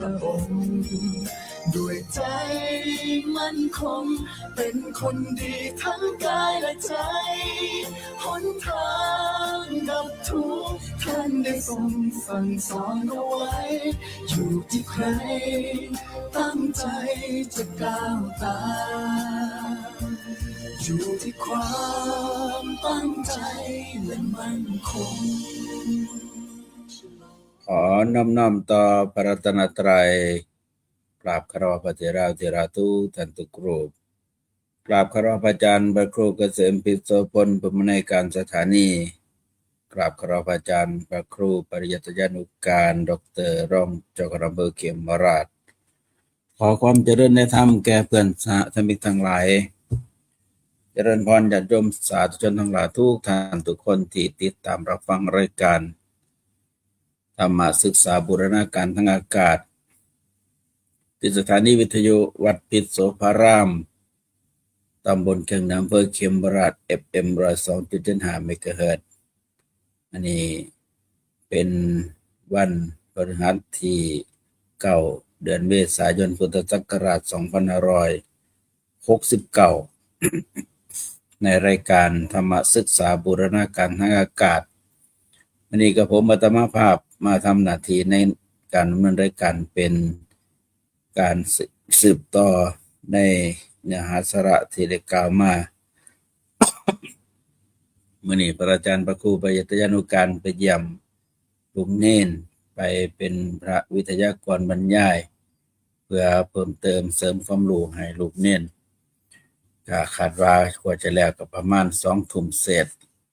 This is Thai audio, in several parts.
ระองค์ด้วยใจมั่นคงเป็นคนดีทั้งกายและใจหนทางดับทุกข์ท่านได้ทรงสั่งสอนเอาไว้อยู่ที่ใครตั้งใจจะก้าวตามอยู่ที่ความตั้งใจและมั่นคงขอน้อมต่อพระรัตนตรัยกราบคารวะพระเถระเถระทุกท่านทุกรูปกราบคารวะพระอาจารย์พระครูเกษมพิโสพลผู้อำนวยการสถานีกราบคารวะพระอาจารย์พระครูปริยัติยานุการดร.รองเจ้าคณะอำเภอเขมราชขอความเจริญในธรรมแก่เพื่อนสหธรรมิกทั้งหลายเจริญพรญาติโยมสาธุชนทั้งหลายทุกท่านทุกคนที่ติดตามรับฟังรายการธรรมศึกษาบูรณาการทางอากาศที่สถานีวิทยุวัดพิษโสภารามตำบลเชียงนำอำเภอเขมราช FM 102.75 เมกะเฮิรตซ์อันนี้เป็นวันพฤหัสที่9เดือนเมษายนพุทธศักราช2569 ในรายการธรรมศึกษาบูรณาการทางอากาศอันนี้กับผมอาตมาภาพมาทำหน้าที่ในการดำเนินรายการเป็นการสืบต่อในเนื้อหาสาระที่ได้กล่าวมามื้อนี้พระอาจารย์พระครูปริยัติยานุการไปเยี่ยมลุงเน้นไปเป็นพระวิทยากรบรรยายเพื่อเพิ่มเติมเสริมความรู้ให้ลูกเน้นก็คาดว่าควรจะแล้วก็ประมาณ 2 ทุ่มเศษ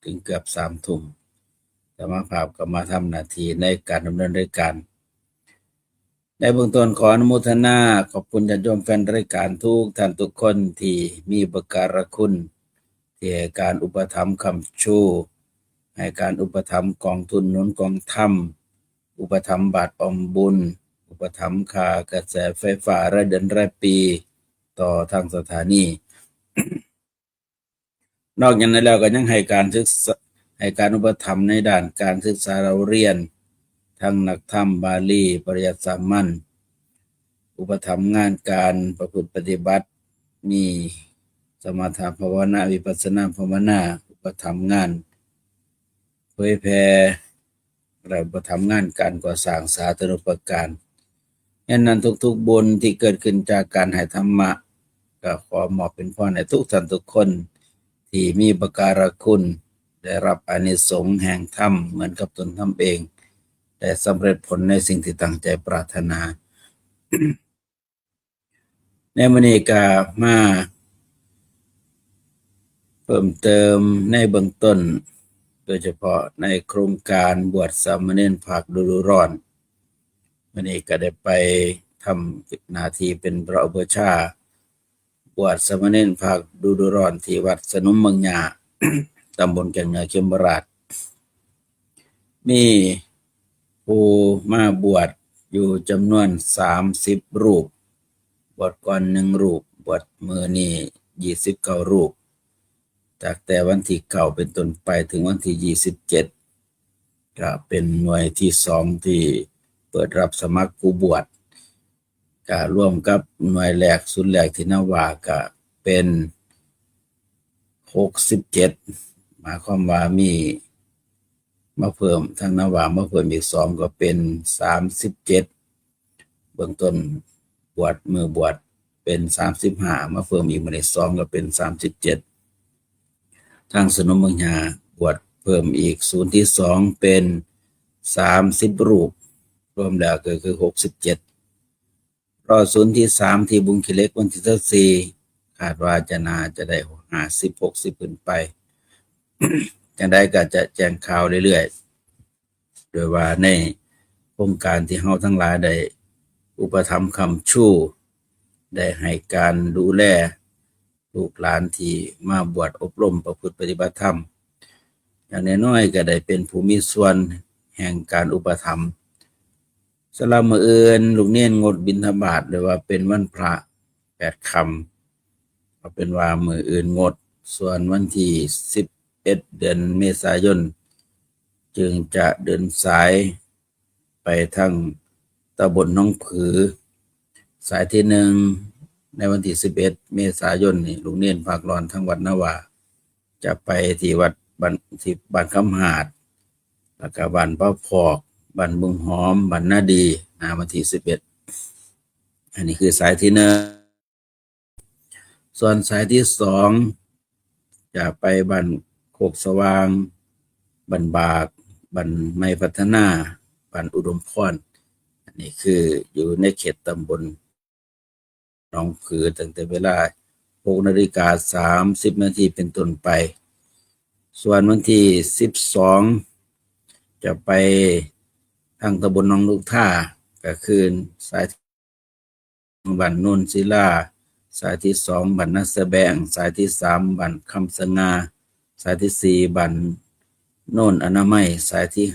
ถึงเกือบ 3 ทุ่มธรรมภาพก็มาทำหน้าที่ในการดำเนินรายการในเบื้องต้นขออนุโมทนาขอบคุณญาติโยมแฟนรายการทุกท่านทุกคนที่มีอุปการะคุณที่ให้การอุปถัมภ์ค้ำชูให้การอุปถัมภ์กองทุนหนุนกองธรรมอุปถัมภ์บาทออมบุญอุปถัมภ์ค่ากระแสไฟฟ้ารายเดือนรายปีต่อทางสถานี นอกจากนั้นแล้วก็ยังให้การอุปถัมภ์ในด้านการศึกษาเราเรียนทั้งนักธรรมบาลีปริยัติสามัญอุปถัมภ์งานการประพฤติปฏิบัติมีสมถะภาวนาวิปัสสนาภาวนาอุปถัมภ์งานเผยแผ่และอุปถัมภ์งานการก่อสร้างสาธารณูปการฉะนั้นทุกๆบุญที่เกิดขึ้นจากการให้ธรรมะก็ขอมอบเป็นพรให้ทุกท่านทุกคนที่มีอุปการะคุณได้รับอานิสงส์แห่งธรรมเหมือนกับตนทำเองได้สำเร็จผลในสิ่งที่ตั้งใจปรารถนา ในมื้อนี้ก็มาเพิ่มเติมในเบื้องต้นโดยเฉพาะในโครงการบวชสามเณรภาคฤดูร้อนมื้อนี้ก็ได้ไปทำหน้าที่เป็นพระอุปชฌาย์บวชสามเณรภาคฤดูร้อนที่วัดสนุมเมืองหญ้า ตำบลแก่งเหนือเขมราชมีผู้มาบวชอยู่จำนวน30รูปบวชก่อน1รูปบวชมื้อนี้29รูปจากแต่วันที่9เป็นต้นไปถึงวันที่27ก็เป็นหน่วยที่2ที่เปิดรับสมัครผู้บวชก็ร่วมกับหน่วยแรกศูนย์แรกที่นาวาก็เป็น67หมายความว่ามีมาเพิ่มทางนาวามาเพิ่มอีก2ก็เป็น37เบื้องต้นมือบวชเป็น35มาเพิ่มอีกมื้อนี้2ก็เป็น37ทางสนมเมืองหญ้าบวชเพิ่มอีกศูนย์ที่2เป็น30รูปรวมแล้วก็คือ67รอศูนย์ที่3ที่บุงขี้เหล็กวันที่14คาดว่าน่าจะได้50-60ขึ้นไป จังใดก็จะแจ้งข่าวเรื่อยๆโดยว่าในโครงการที่เฮาทั้งหลายได้อุปถัมภ์ค้ำชูได้ให้การดูแลลูกหลานที่มาบวชอบรมประพฤติปฏิบัติธรรมอย่างน้อยๆก็ได้เป็นผู้มีส่วนแห่งการอุปถัมภ์สำหรับมื้ออื่นลูกเน้นงดบิณฑบาตหรือว่าเป็นวันพระ8ค่ำเอาเป็นว่ามื้ออื่นงดส่วนวันที่11เดือนเมษายนจึงจะเดินสายไปทาง ตำบลหนองผือสายที่1ในวันที่11เมษายนนี่ลุงเนียนภาคร้อนทั้งวัดนาวาจะไปที่วัดบ้านคำหาดแล้วก็บ้านป้าพอกบ้านบุงหอมบ้านนาดีวันที่11อันนี้คือสายที่1ส่วนสายที่2จะไปบ้านโคกสว่างบ้านบากบ้านไม้พัฒนาบ้านอุดมพรอันนี้คืออยู่ในเขตตำบลหนองผือตั้งแต่เวลา 6:30 น.เป็นต้นไปส่วนวันที่12จะไปทางตำบลหนองลูกท่าก็คือสายบ้านโนนศิลาสายที่2บ้านนาสะแบงสายที่3บ้านคำสง่าสายที่4บ้านโนนอนามัยสายที่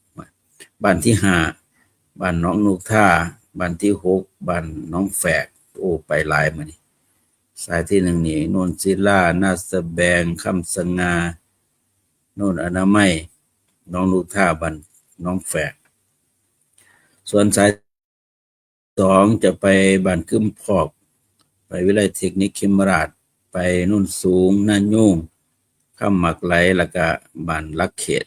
5บ้านที่5บ้านหนองลูกท่าบ้านที่6บ้านหนองแฝกโอ้ไปหลายมื้อนี้สายที่1นี่โนนศิลานาสะแบงคำสง่าโนนอนามัยหนองลูกท่าบ้านหนองแฝกส่วนสาย2จะไปบ้านคึมพอกไปวิไลเทคนิคเขมราชไปนุ่นสูงนายุ่งข้ามหมักไหลแล้วก็บ้านลักเขต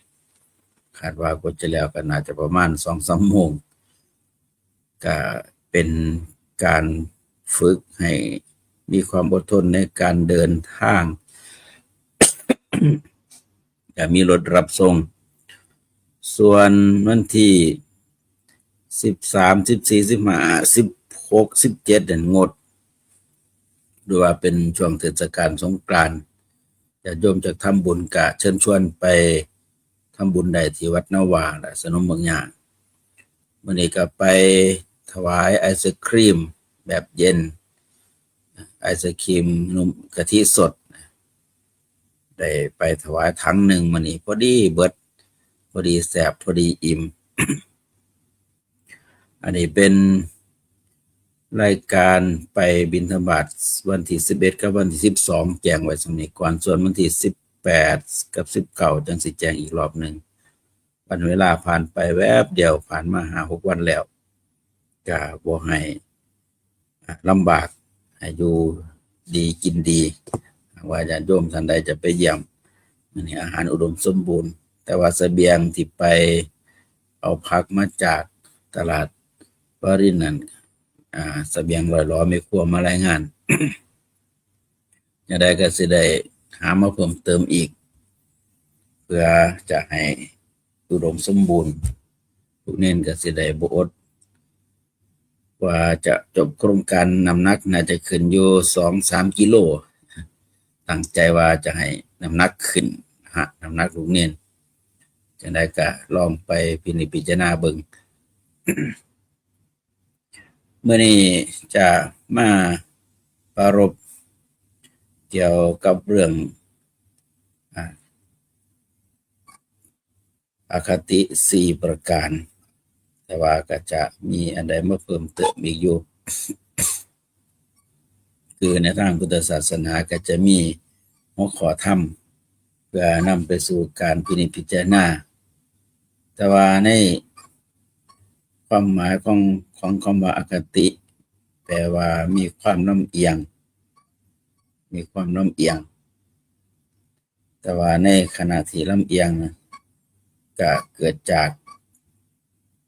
คาดว่าก็จะแล้วก็น่าจะประมาณ 2-3 โมงก็เป็นการฝึกให้มีความอดทนในการเดินทางจะมีรถรับส่งส่วนวันที่13 14 15 16 17งดดูว่าเป็นช่วงเทศกาลสงกรานต์ญาติโยมจะทำบุญก็เชิญชวนไปทำบุญได้ที่วัดนาวาและสนมเมืองหยางมื้อนี้ก็ไปถวายไอศครีมแบบเย็นไอศครีมนมกะทิสดได้ไปถวายถังหนึ่งมื้อนี้พอดีเบิดพอดีแซ่บพอดีอิ่ม อันนี้เป็นรายการไปบิณฑบาตวันที่11กับวันที่12แจ้งไว้สำนี้ก่อนส่วนวันที่18กับ19จังสิแจ้งอีกรอบหนึ่งวันเวลาผ่านไปแวบเดียวผ่านมา5-6 วันแล้วก็บ่ให้ลำบากให้อยู่ดีกินดีว่าญาติโยมท่านใดจะไปเยี่ยมมื้อนี้อาหารอุดมสมบูรณ์แต่ว่าเสบียงที่ไปเอาผักมาจากตลาดปรินนั่นเสบียงร้อยล้อไม่ครัวมารายงาน อย่างใดก็สิได้หามาเพิ่มเติมอีกเพื่อจะให้อุดมสมบูรณ์ทุกเน้นก็สิได้บ่อดว่าจะจบโครงการน้ำหนักน่าจะขึ้นอยู่ 2-3 กิโลตั้งใจว่าจะให้น้ำหนักขึ้นน้ำหนักลูกเน้นจังได๋ก็ลองไปพิจารณาเบิ่ง มื้อนี้จะมาปรารภเกี่ยวกับเรื่องอคติ4ประการแต่ว่าก็จะมีอันใดมาเพิ่มเติมอีกอยู่ คือในทางพุทธศาสนาก็จะมีหัวข้อธรรมเพื่อนำไปสู่การพิจารณาแต่ว่าในความหมายของคำว่าอคติแปลว่ามีความลำเอียงแต่ว่าในขณะที่ลำเอียงก็เกิดจาก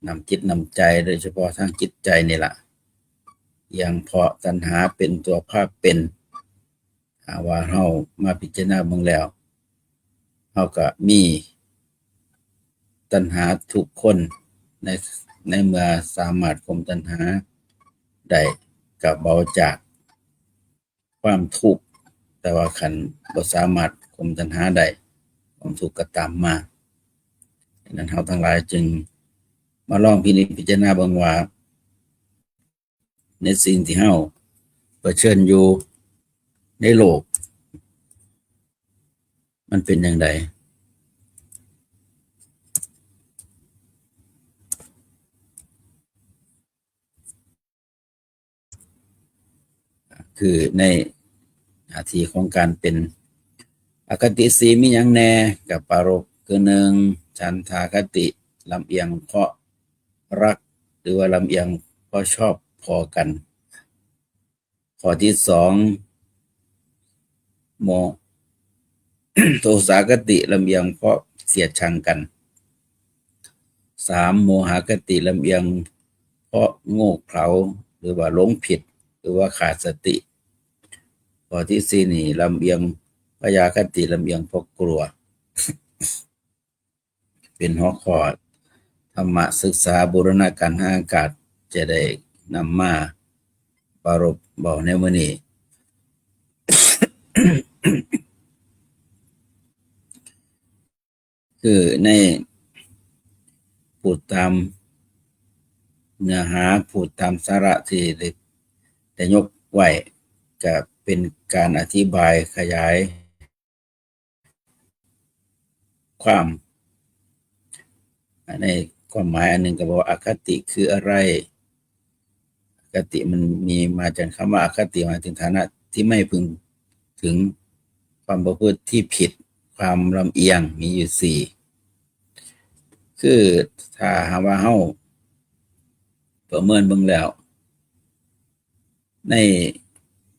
นำจิตนำใจโดยเฉพาะทางจิตใจนี่ล่ะอย่างเพราะตัณหาเป็นตัวภาพเป็นว่าเฮามาพิจารณาเบิ่งแล้วเฮาก็มีตัณหาทุกคนในเมื่อสามารถข่มตัณหาได้ก็เบาจากความทุกข์แต่ว่าคันบ่สามารถข่มตัณหาได้ความทุกข์ก็ตามมาฉะนั้นเฮาทั้งหลายจึงมาลองพิจารณาเบิ่งว่าในสิ่งที่เฮาเผชิญอยู่ในโลกมันเป็นจังไดคือในหน้าที่ของการเป็นอคติสีมีหยังแน่ก็ปรารภคือ1ฉันทาคติลำเอียงเพราะรัก หรือว่าลำเอียงเพราะชอบพอกันข้อที่สองโม โทสาคติลำเอียงเพราะเสียดชังกันสามโมหคติลำเอียงเพราะโง่เขลาหรือว่าหลงผิดหรือว่าขาดสติข้อที่สี่นี่ลำเอียงพยาคติลำเอียงเพราะกลัวเป็นหัวข้อธรรมะศึกษาบูรณาการทางอากาศจะได้นำมาปรารภบอกในมื้อนี้ คือในพูดตามเนื้อหาพูดตามสาระที่ได้ยกไว้ก็เป็นการอธิบายขยายความในความหมายอันหนึ่งก็บอกว่าอคติคืออะไรอคติมันมีมาจากคำว่าอคติหมายถึงฐานะที่ไม่พึงถึงความประพฤติที่ผิดความลำเอียงมีอยู่สี่คือถ้าหาว่าเฮาประเมินเบิ่งแล้วใน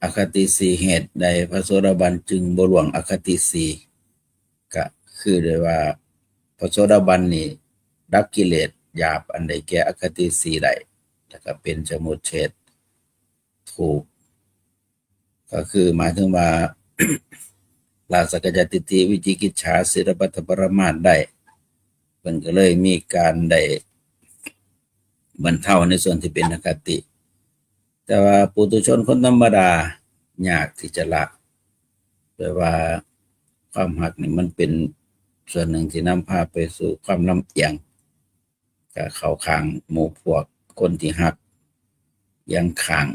อคติสี่เหตุใดพระโสดาบันจึงบ่ล่วงอคติสี่ก็คือได้ว่าพระโสดาบันนี่ดับกิเลสหยาบอันใดแก่อคติสี่ได้แล้วก็เป็นสมุจเฉทถูกก็คือหมายถึงว่า ลาสกจติติวิจิกิจฉาศิรปัตถปรมาสได้เพิ่นก็เลยมีการได้บรรเทาในส่วนที่เป็นอคติแต่ว่าปุถุชนคนธรรมดายากที่จะละแปลว่าความหักนี่มันเป็นส่วนหนึ่งที่นำพาไปสู่ความลำเอียงก็เข้าข้างหมู่พวกคนที่หักยังข้าง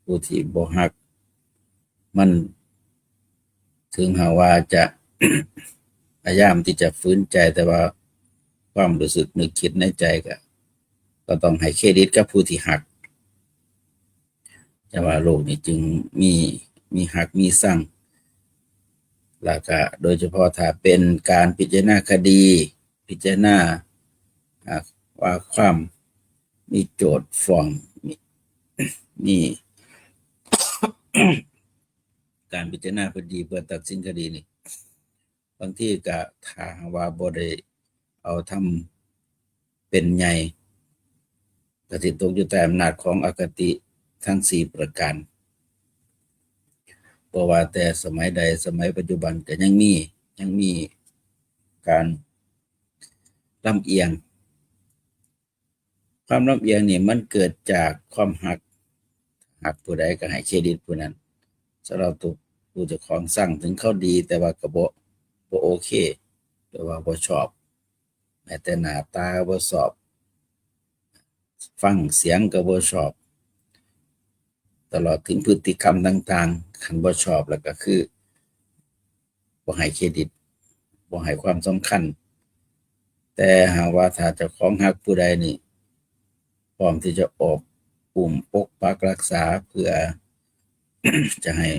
ผู้ที่บ่หักมันถึงหาว่าจะ พยายามที่จะฝืนใจแต่ว่าความรู้สึกนึกคิดในใจก็ต้องให้เครดิตกับผู้ที่หักแต่ว่าโลกนี้จึงมีหักมีสั่งแล้วก็โดยเฉพาะถ้าเป็นการพิจารณาคดีพิจารณาว่าความมีโจทย์ฟ้องมี การพิจารณาคดีเพื่อตัดสินคดีนี่บางทีก็ถ้าว่าบ่ได้เอาทำเป็นใหญ่ก็สิตกอยู่ใต้อำนาจของอคติทั้งสี่ประการเพราะว่าแต่สมัยใดสมัยปัจจุบันก็ยังมีการลำเอียงความลำเอียงนี่มันเกิดจากความหักผู้ใดก็ให้เครดิตผู้นั้นสำหรับตัวผู้เจ้าของสั่งถึงเขาดีแต่ว่าก็บ่โอเคหรือว่าบ่ชอบแม้แต่หน้าตาบ่ชอบฟังเสียงก็บ่ชอบตลอดถึงพฤติกรรมต่างๆคันบ่ชอบแล้วก็คือบ่ให้เครดิตบ่ให้ความสำคัญแต่หากว่าถ้าเจ้าของรักผู้ใดนี่พร้อมที่จะอบอุ้มปกปักรักษาเพื่อ จะให้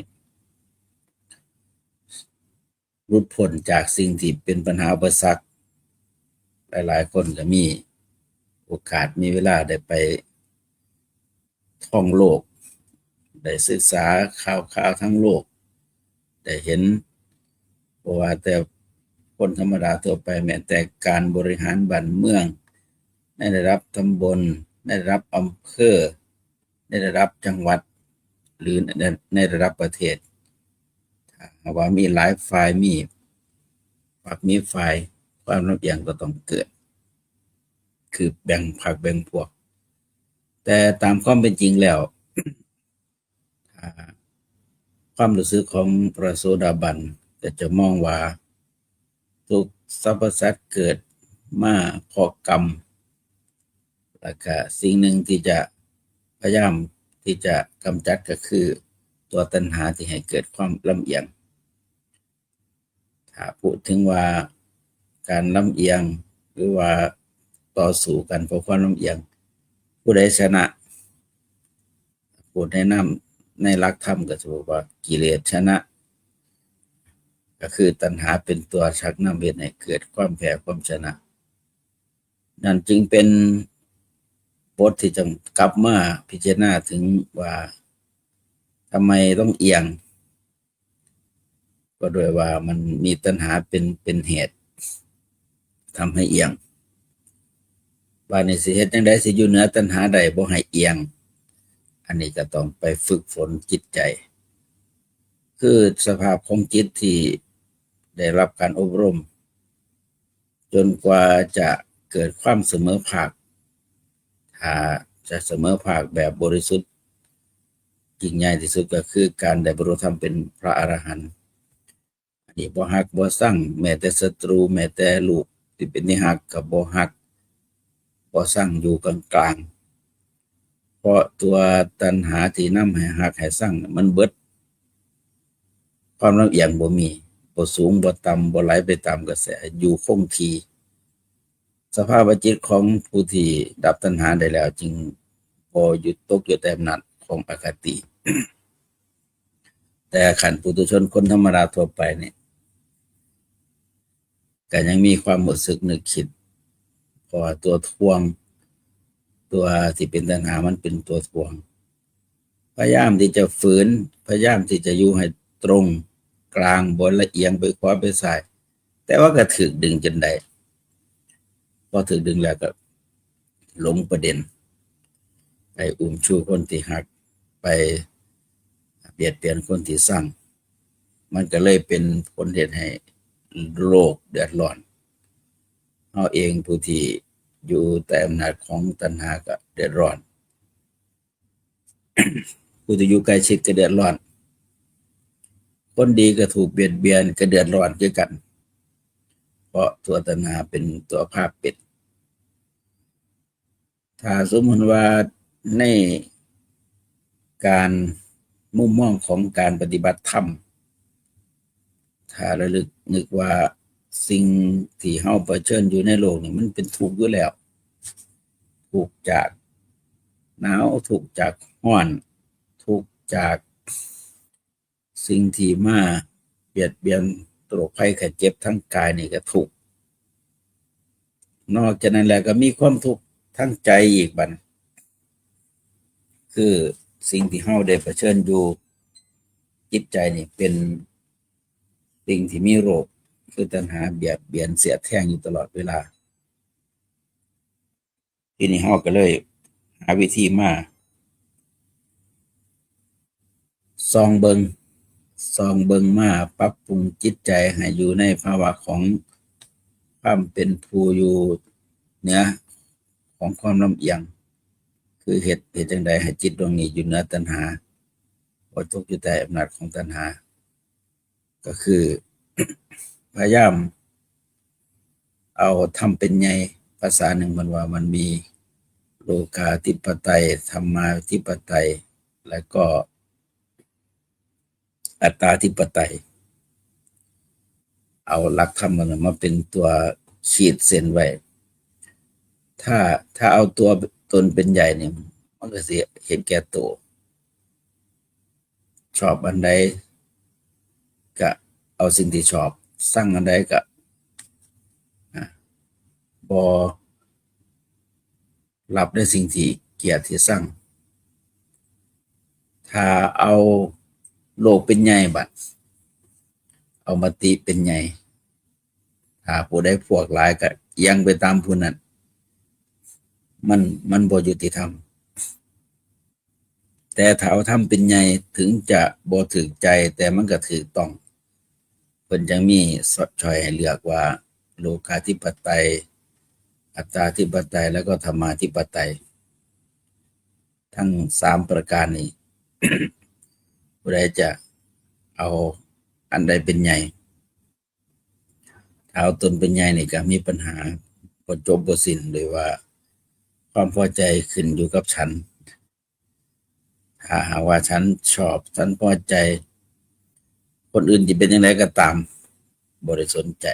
หลุดพ้นจากสิ่งที่เป็นปัญหาอุปสรรคหลายๆคนก็มีโอกาสมีเวลาได้ไปท่องโลกได้ศึกษาข่าวทั้งโลกได้เห็นเพราะว่าแต่คนธรรมดาทั่วไปแม้แต่การบริหารบ้านเมืองในระดับตำบลในระดับอำเภอในระดับจังหวัดหรือในระดับประเทศถ้าว่ามีหลายฝ่ายมีฝ่ายความลำเอียงก็ต้องเกิดคือแบ่งพรรคแบ่งพวกแต่ตามความเป็นจริงแล้วความรู้สึกของพระโสดาบันก็จะมองว่าทุกสรรพสัตว์เกิดมาเพราะกรรมแล้วก็สิ่งหนึ่งที่จะพยายามที่จะกำจัดก็คือตัวตัณหาที่ให้เกิดความลำเอียงถ้าพูดถึงว่าการลำเอียงหรือว่าต่อสู้กันเพราะความลำเอียงผู้ใดชนะพูดในหลักธรรมก็จะบอกว่ากิเลสชนะก็คือตัณหาเป็นตัวชักนำเหตุให้เกิดความแพ้ความชนะนั่นจึงเป็น บทที่จะกลับมาพิจารณาถึงว่าทำไมต้องเอียงก็ด้วยว่ามันมีตัณหาเป็นเหตุทำให้เอียงว่าในสิเหตุจังใดสิอยู่เหนือตัณหาใดบ่ให้เอียงอันนี้ก็ต้องไปฝึกฝนจิตใจคือสภาพของจิตที่ได้รับการอบรมจนกว่าจะเกิดความเสมอภาคถ้าจะเสมอภาคแบบบริสุทธิ์ยิ่งใหญ่ที่สุดก็คือการได้บรรลุธรรมเป็นพระอรหันต์อันนี้บ่ฮักบ่สั่งแม้แต่ศัตรูแม้แต่ลูกที่เป็นที่ฮักก็บ่ฮักบ่สั่งอยู่กลางๆเพราะตัวตัณหาที่นำให้ฮักให้สั่งมันเบิดความลำเอียงบ่มีบ่สูงบ่ต่ำบ่ไหลไปตามกระแสอยู่คงที่สภาพจิตของผู้ที่ดับตัณหาได้แล้วจึงบ่หยุดตกอยู่แต่อำนาจของอคติ แต่ขันปุถุชนคนธรรมดาทั่วไปเนี่ยก็ยังมีความรู้สึกนึกคิดเพราะตัวทวงตัวที่เป็นตัณหามันเป็นตัวทวงพยายามที่จะฝืนพยายามที่จะอยู่ให้ตรงกลางบนละเอียงไปขวาไปซ้ายแต่ว่าก็ถูกดึงจนได้พอถูกดึงแล้วก็หลงประเด็นไปอุ้มชูคนที่หักไปเบียดเบียนคนที่สร้างมันก็เลยเป็นผลเหตุให้โลกเดือดร้อนเอาเองผู้ที่อยู่แต่อำนาจของตัณหาก็เดือดร้อน ผู้ที่อยู่ใกล้ชิดก็เดือดร้อนคนดีก็ถูกเบียดเบียนก็เดือดร้อนด้วยกันเพราะตัวตัณหาเป็นตัวภาพเป็ดถ้าสมมติว่าในการมุมมองของการปฏิบัติธรรมถ้าระลึกนึกว่าสิ่งที่เฮาเผชิญอยู่ในโลกนี่มันเป็นทุกข์อยู่แล้วทุกข์จากหนาวทุกข์จากร้อนทุกข์จากสิ่งที่มาเบียดเบียนโรคภัยไข้เจ็บทั้งกายนี่ก็ทุกข์นอกจากนั้นแล้วก็มีความทุกข์ทั้งใจอีกบัดคือสิ่งที่เฮาได้เผชิญอยู่จิตใจนี่เป็นสิ่งที่มีโรคคือตัณหาเบียดเบียนเสียดแทงอยู่ตลอดเวลาทีนี้เฮาก็เลยหาวิธีมาส่องเบิงมาปรับปรุงจิตใจให้อยู่ในภาวะของความเป็นผู้อยู่เหนือของความลำเอียงคือเหตุจังใดให้จิตดวงนี้อยู่เหนือตัณหาบ่ตกอยู่ใต้อำนาจของตัณหาก็คือ พยายามเอาทำเป็นไงภาษาหนึ่งมันว่ามันมีโลกาธิปไตยธรรมาธิปไตยและก็อัตตาธิปไตยเอาหลักธรรมมันมาเป็นตัวขีดเส้นไว้ถ้าเอาตัวตนเป็นใหญ่เนี่ยมันก็สิเห็นแก่ตัวชอบอันใดก็เอาสิ่งที่ชอบสร้างอันใดก็บ่รับในสิ่งที่เกลียดที่สร้างถ้าเอาโลกเป็นใหญ่บัดเอามติเป็นใหญ่ถ้าผู้ใดพวกหลายก็เอียงไปตามผู้นั้นมันบ่ยุติธรรมแต่ถ้าเอาทำเป็นใหญ่ถึงจะบ่ถูกใจแต่มันก็ถูกต้องเพิ่นจังมีช้อยให้เลือกว่าโลกาธิปไตยอัตตาธิปไตยแล้วก็ธรรมาธิปไตยทั้ง3ประการนี้ ผู้ใดจะเอาอันใดเป็นใหญ่ถ้าเอาตนเป็นใหญ่นี่ก็มีปัญหาบ่จบบ่สิ้นเลยว่าความพอใจขึ้นอยู่กับฉันถ้าหากว่าฉันชอบฉันพอใจคนอื่นจะเป็นยังไงก็ตามบ่ได้สนใจ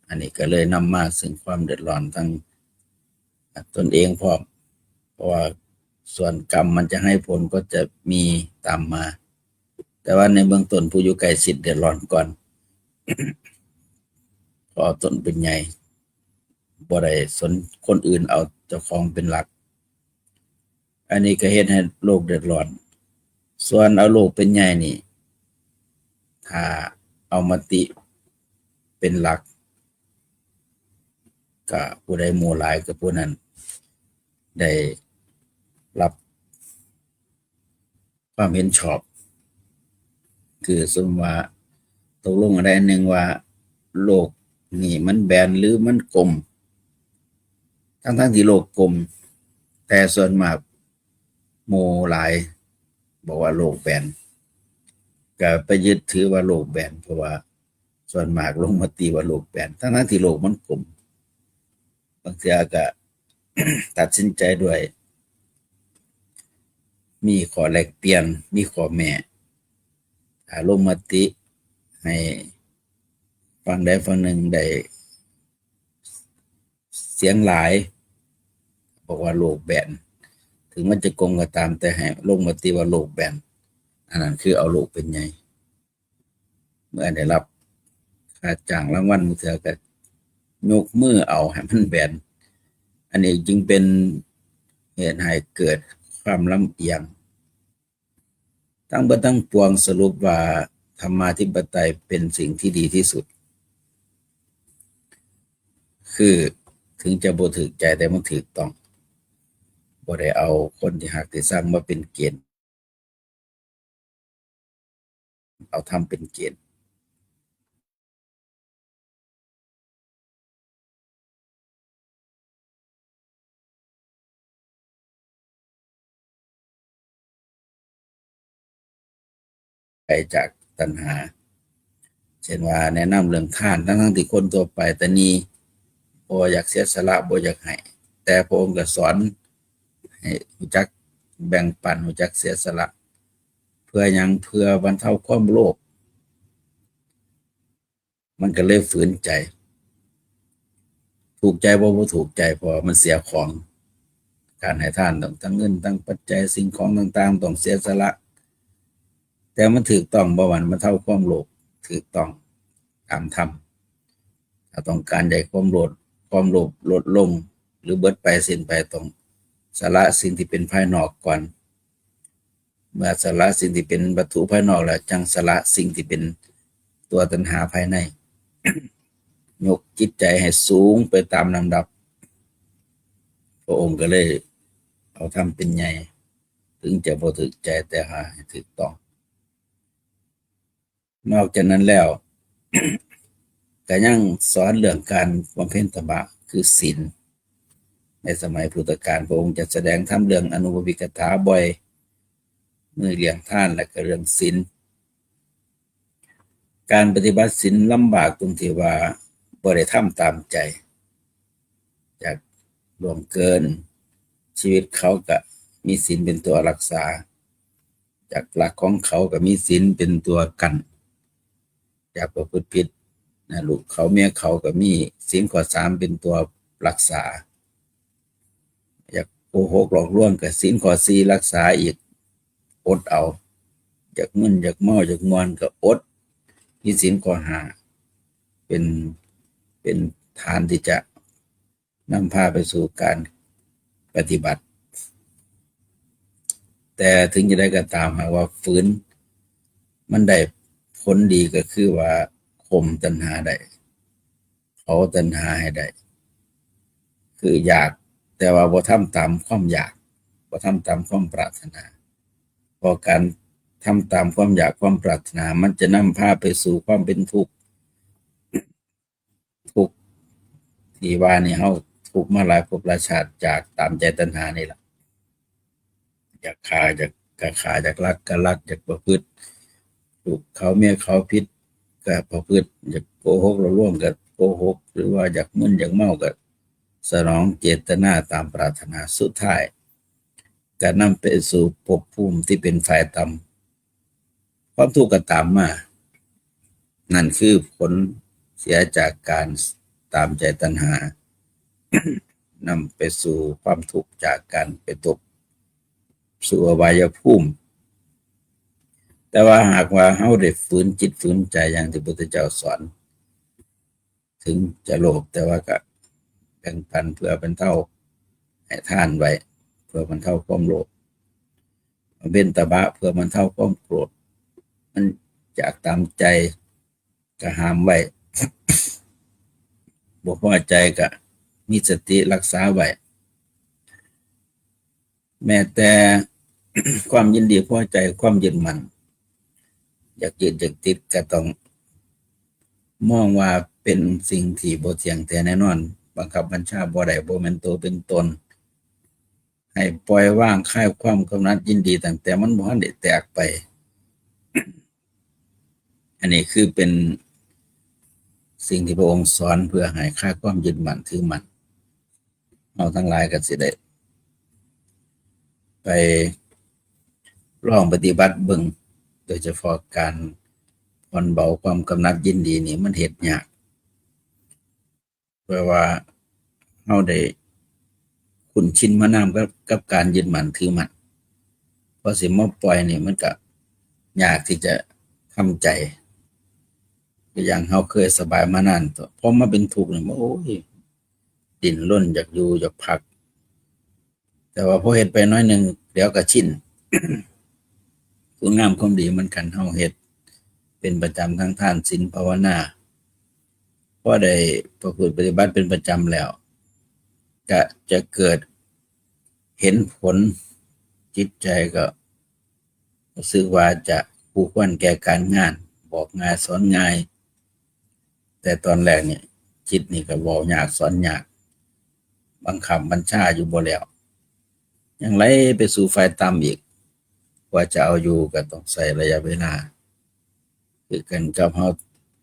อันนี้ก็เลยนำมาซึ่งความเดือดร้อนทั้งตนเองพร้อมเพราะว่าส่วนกรรมมันจะให้ผลก็จะมีตามมาแต่ว่าในเบื้องต้นผู้อยู่ใกล้ชิดเดือดร้อนก่อน พอตนเป็นใหญ่บ่ได้สนคนอื่นเอาเจ้าของเป็นหลัก อันนี้ก็เฮ็ดให้โลกเดือดร้อนส่วนเอาโลกเป็นใหญ่นี่ถ้าเอามติเป็นหลักก็ผู้ใดหมู่หลายก็ผู้นั้นได้รับความเห็นชอบคือสมมุติว่าตกลงกันได้อันหนึ่งว่าโลกนี่มันแบนหรือมันกลมทั้งที่โลกกลมแต่ส่วนมากหมู่หลายบอกว่าโลกแบนก็ไปยึดถือว่าโลกแบนเพราะว่าส่วนมากลงมติว่าโลกแบนทั้งที่โลกมันกลมบางทีก็ ตัดสินใจด้วยมีข้อแลกเปลี่ยนมีข้อแม้ถ้าลงมติให้ฝั่งใดฝั่งหนึ่งได้เสียงหลายบอกว่าโลกแบนถึงมันจะกลมก็ตามแต่ให้ลงมติว่าโลกแบนอันนั้นคือเอาโลกเป็นใหญ่เมื่อได้รับค่าจ้างรางวัลมือเถือก็ยกมือเอาให้มันแบนอันนี้จึงเป็นเหตุให้เกิดความลำเอียงทั้งเบิดทั้งปวงสรุปว่าธรรมาธิปไตยเป็นสิ่งที่ดีที่สุดคือถึงจะบ่ถูกใจแต่มันถูกต้องบ่ได้เอาคนที่หักที่สร้างมาเป็นเกณฑ์เอาทำเป็นเกณฑ์ไปจากตัณหาเช่นว่าแนะนำเรื่องทานทั้งที่คนตัวไปแต่นี้บ่อยากเสียสละบ่อยากให้แต่พระองค์ก็สอนให้รู้จักแบ่งปันรู้จักเสียสละเพื่อหยังเพื่อบรรเทาความโลภมันก็เลยฝืนใจถูกใจบ่ถูกใจเพราะมันเสียของการให้ทานต้องทั้งเงินทั้งปัจจัยสิ่งของต่างๆต้องเสียสละแต่มันถูกต้องบ่ว่ามันเท่าความโลภถูกต้องตามธรรมถ้าต้องการให้ความโลภลดลงหรือเบิดไปสิ้นไปต้องสละสิ่งที่เป็นภายนอกก่อนเมื่อสละสิ่งที่เป็นวัตถุภายนอกแล้วจังสละสิ่งที่เป็นตัวตัณหาภายใน ยกจิตใจให้สูงไปตามลำดับพระองค์ก็เลยเอาทำเป็นใหญ่ถึงจะบ่ถูกใจแต่หาให้ถูกต้องนอกจากนั้นแล้ว ก็ยังสอนเรื่องการบำเพ็ญตบะคือศีลในสมัยพุทธกาลพระองค์จะแสดงธรรมเรื่องอนุปปิกถาบ่อยมือเลี้ยงท่านและก็เรื่องศีลการปฏิบัติศีลลำบากตรงที่ว่าบ่ได้ทำตามใจอยากล่วงเกินชีวิตเขาก็มีศีลเป็นตัวรักษาจากหลักของเขาก็มีศีลเป็นตัวกันอยากประพฤติผิดนะลูกเขาเมียเขาก็มีศีลข้อ3เป็นตัวรักษาอยากโกหกหลอกลวงก็ศีลข้อ4รักษาอีกอดเอาอยากมึนอยากเมาอยากมวนก็อดมีศีลข้อ5เป็นฐานที่จะนำพาไปสู่การปฏิบัติแต่ถึงจะได้ก็ตามหากว่าฝืนมันได้ผลดีก็คือว่าข่มตัณหาได้เขาตัณหาให้ได้คืออยากแต่ว่าบ่ทำตามความอยากบ่ทำตามความปรารถนาเพราะการทำตามความอยากความปรารถนามันจะนำพาไปสู่ความเป็นทุกข์ที่ว่านี่เฮาทุกข์มาหลายภพหลายชาติจากตามใจตัณหานี่ล่ะอยากฆ่าอยากฆ่าอยากลักก็ลักอยากประพฤติถูกเขาเมียเขาผิดก็ประพฤติอยากโกหกเราร่วมก็โกหกหรือว่าอยากมึนอยากเมาก็สนองเจตนาตามปรารถนาสุดท้ายก็นำไปสู่ภพภูมิที่เป็นฝ่ายต่ำความทุกข์ก็ตามมานั่นคือผลเสียจากการตามใจตัณหานำไปสู่ความทุกข์จากการไปตกสู่อบายภูมิแต่ว่าหากว่าเฮาได้ฝืนจิตฝืนใจอย่างที่พระพุทธเจ้าสอนถึงจะโลภแต่ว่าก็แบ่งปันเพื่อบรรเทาให้ทานไว้เพื่อบรรเทาความโลภ เว้นตบะเพื่อมันเท่าความโกรธมันอยากตามใจก็ห้ามไว้ บ่พอใจก็มีสติรักษาไว้แม้แต่ ความยินดีพอใจความยึดมั่นอยากยึดอยากติดก็ต้องมองว่าเป็นสิ่งที่บ่เที่ยงแท้แน่นอนบังคับบัญชาบ่ได้บ่แม่นตัวเป็นตนให้ปล่อยวางคลายความกำหนัดยินดีตั้งแต่มันบ่ทันได้แตกไป อันนี้คือเป็นสิ่งที่พระองค์สอนเพื่อให้คลายความยึดมั่นถือมั่นเราทั้งหลายก็สิได้ไปลองปฏิบัติเบิ่งโดยเฉพาะการผ่อนเบาความกำหนัดยินดีนี่มันเฮ็ดยากเพราะว่าเราได้คุ้นชินมานำกับการยึดมั่นถือมั่นพอสิมาปล่อยนี่มันก็ยากที่จะทำใจอย่างเราเคยสบายมานานพอมาเป็นทุกข์นี่โอ้ยดิ้นรนอยากอยู่อยากพักแต่ว่าพอเฮ็ดไปน้อยหนึ่งเดี๋ยวก็ชิน คุณงามความดีมันกันเฮาเฮ็ดเป็นประจำทั้งทานศีลภาวนาพอได้ประพฤติปฏิบัติเป็นประจำแล้วก็จะเกิดเห็นผลจิตใจก็รู้สึกว่าจะคู่ควรแก่การงานบอกง่ายสอนง่ายแต่ตอนแรกเนี่ยจิตนี่ก็เว้ายากสอนยากบังคับบัญชาอยู่บ่แล้วยังไหลไปสู่ไฟต่ำอีกกว่าจะเอาอยู่ก็ต้องใช้ระยะเวลาคือกันกับเรา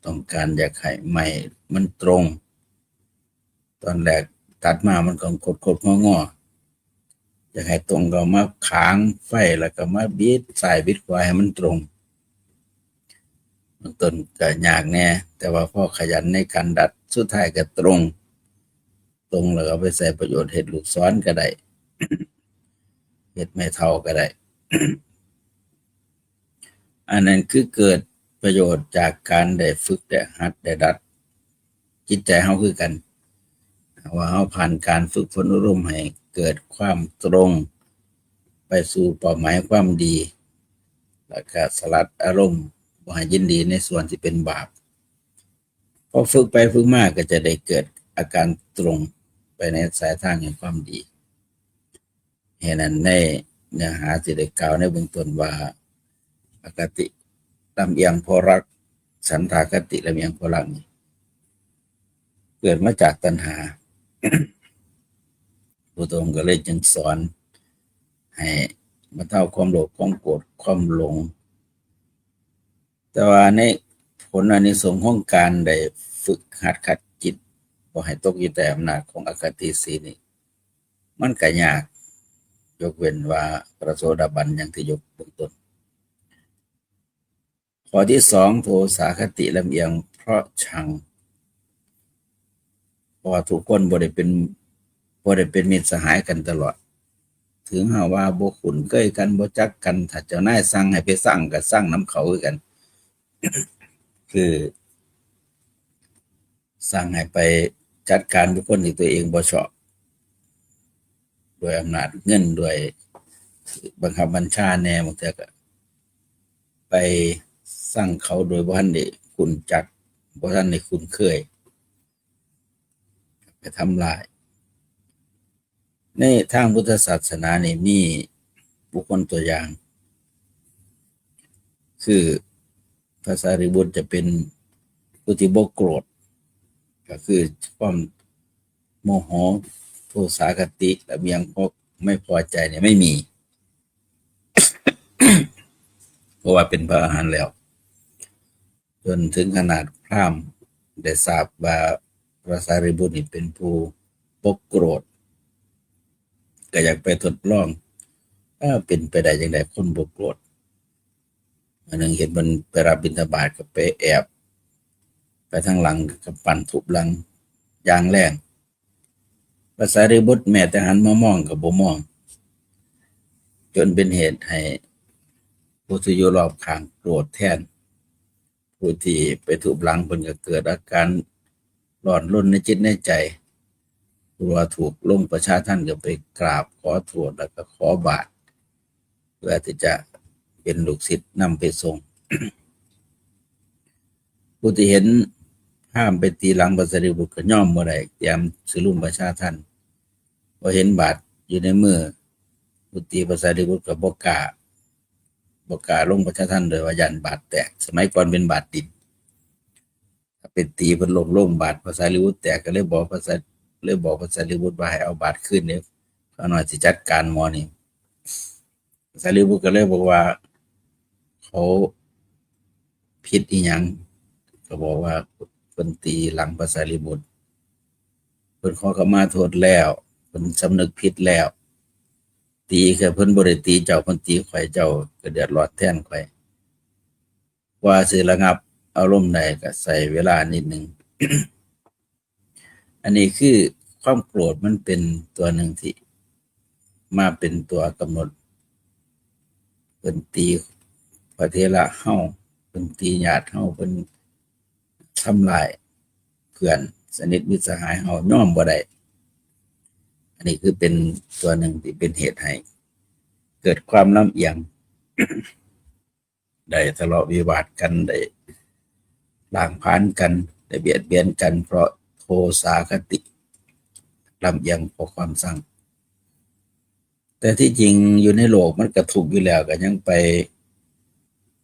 ต้องการอยากให้ไม้มันตรงตอนแรกตัดมามันก็คดๆงอๆอยากให้ตรงก็มาขางไฟแล้วก็มาบิดซ้ายบิดขวาให้มันตรงต้นก็ยากแน่แต่ว่าพอขยันในการดัดสุดท้ายก็ตรงแล้วก็ไปใช้ประโยชน์เฮ็ดลูกศรก็ได้ เฮ็ดไม้เท่าก็ได้ อันนั้นคือเกิดประโยชน์จากการได้ฝึกได้หัดได้ดัดจิตใจเฮาคือกันว่าเฮาผ่านการฝึกฝนอบรมให้เกิดความตรงไปสู่เป้าหมายความดีแล้วก็สลัดอารมณ์บ่ให้ยินดีในส่วนที่เป็นบาปพอฝึกไปฝึกมาก็จะได้เกิดอาการตรงไปในสายทางแห่งความดีเหตุนั้นในเนื้อหาที่ได้กล่าวในเบื้องต้นว่าอคติลำเอียงพอรักฉันทากติลำเอียงพอรักนี่เกิดมาจากตัณหา พระองค์ก็เลยจึงสอนให้บรรเทาความโลภความโกรธความหลงแต่ว่าในผลอานิสงส์ของการได้ฝึกหัดขัดจิตบ่ให้ตกอยู่ใต้อำนาจของอคติศีลนี่มันก็ยากยกเว้นว่าพระโสดาบันอย่างที่ยกเบื้องต้นข้อที่สองโทสาคติลำเอียงเพราะชังเพราะว่าทุกคนบ่ได้เป็นมิตรสหายกันตลอดถึงหาว่าบ่คุ้นเคยกันบ่จักกันถ้าเจ้านายสั่งให้ไปสั่งก็สั่งนำเขาคือกัน คือสั่งให้ไปจัดการบุคคลที่ตัวเองบ่ชอบด้วยอำนาจเงินด้วยบังคับบัญชาแนวบางทีก็ไปสั่งเขาโดยบ่ทันได้คุ้นจักบ่ทันได้คุ้นเคยไปทำลายในทางพุทธศาสนานี่มีบุคคลตัวอย่างคือพระสารีบุตรจะเป็นผู้ที่บ่โกรธก็คือความโมโหโทสาคติและเบียงพกไม่พอใจเนี่ยไม่มี เพราะว่าเป็นพระอรหันต์แล้วจนถึงขนาดพราหมณ์ได้ทราบว่าพระสารีบุตรนี่เป็นผู้บ่โกรธก็อยากไปทดลองเป็นไปได้อย่างไรคนบ่โกรธอันนึงเห็นมันไปรับบิณฑบาตก็ไปแอบไปทางหลังกับปั่นทุบหลังอย่างแรงพระสารีบุตรแม้แต่หันมามองก็บ่มองจนเป็นเหตุให้ผู้ที่อยู่รอบข้างโกรธแทนผู้ที่ไปทุบหลังเพิ่นก็เกิดอาการร้อนรนในจิตในใจกลัวถูกลงประชาทัณฑ์ก็ไปกราบขอโทษแล้วก็ขอบาตร พื่อที่จะเป็นลูกศิษย์นำไปส่ง ผู้ที่เห็นห้ามไปตีหลังพระสารีบุตรก็ย่อมบ่ได้เตรียมสิรุมประชาท่านพอเห็นบาทอยู่ในมือผู้ตีพระสารีบุตรก็บ่กล้าลงประชาท่านเลยว่ายันบาทแตกสมัยก่อนเป็นบาทดินถ้าเป็นตีเพิ่นลงบาทพระสารีบุตรแตกก็เลยบอกพระสารีบุตรว่าให้เอาบาทขึ้นเนี่ยเขาหน่อยสิจัดการหมอนี่พระสารีบุตรก็เลยบอกว่าเขาผิดอีหยังก็บอกว่าเพิ่นตีหลังพระสารีบุตรเพิ่นขอขมาโทษแล้วเพิ่นสำนึกผิดแล้วตีแค่เพิ่นบ่ได้ตีเจ้าเพิ่นตีข่อยเจ้าก็เดือดร้อนแทนข่อยกว่าสิระงับอารมณ์ได้ก็ใช้เวลานิดนึง อันนี้คือความโกรธมันเป็นตัวหนึ่งที่มาเป็นตัวกำหนดเพิ่นตีพระเถระเฮาเพิ่นตีญาติเฮาเพิ่นทำลายเพื่อนสนิทมิตรสหายเฮาย่อมบ่ได้อันนี้คือเป็นตัวหนึ่งที่เป็นเหตุให้เกิดความลำเอียง ได้ทะเลาะวิวาทกันได้ล้างผลาญกันได้เบียดเบียนกันเพราะโทสาคติลำเอียงเพราะความสั่งแต่ที่จริงอยู่ในโลกมันก็ทุกข์อยู่แล้วก็ยังไป